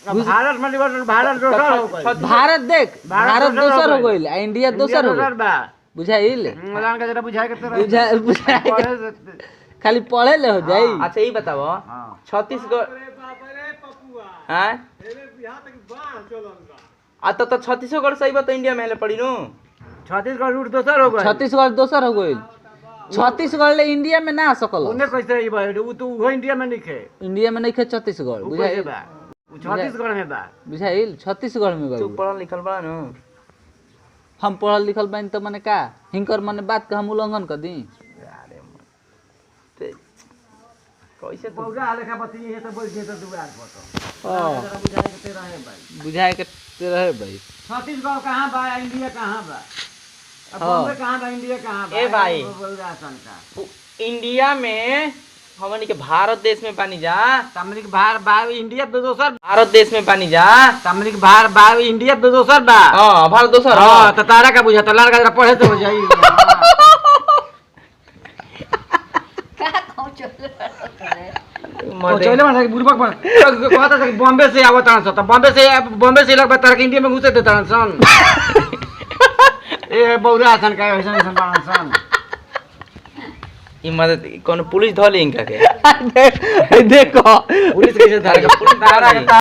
भारत में भारत दोसर हो गइल। भारत देख भारत दोसर हो गइल आ इंडिया दोसर हो गइल बा बुझाइल मलान का जरा बुझाए के बुझाए खाली पढ़े ले हो जाई। अच्छा ये बताओ छत्तीसगढ़ हाँ तो छत्तीसगढ़ सही बात इंडिया में पड़ी नु छत्तीसगढ़ रूट दोसर हो गइल। छत्तीसगढ़ दोसर हो गइल। छत्तीसगढ़ ले इंडिया में ना आ सकल उन्ने कैसे ई भाई उ तो वो इंडिया में नहीं खे इंडिया में नहीं खे छत्तीसगढ़ उ बुझाइल कैसे बा उ छत्तीसगढ़ में बा बुझाइल छत्तीसगढ़ में तू बा पढ़ल लिखल बड़ा नु हम पढ़ल लिखल बानी तो मने का हिंकर मने बात का हम उल्लंघन कर दी कैसे तू पौधा लेखा बती है तो बोल दे तो दुआर पर तो जरा बुझाए के तेरा है भाई बुझाए के रहे भाई। छत्तीसगढ़ कहां बा इंडिया कहां बा अब बॉम्बे कहां बा इंडिया कहां बा ए भाई बोल आसान का इंडिया में हमनी के भारत देश में पानी जा तमनिक भार बा इंडिया दोसर भारत देश में पानी जा तमनिक भार बा इंडिया दोसर बा हां भारत दोसर हां तो तारा का बुझा तो लाल का जरा पढ़े तो हो जाई चले मन बुरबक बन कहता था कि बॉम्बे से आवत हन तो बॉम्बे से लग तारा के इंडिया में घुसे देता सन ए बौरा सन का ऐसा ऐसा बाण सन ई मदद कौन पुलिस धोले इनका के देखो पुलिस कैसे धारा पुलिस धारा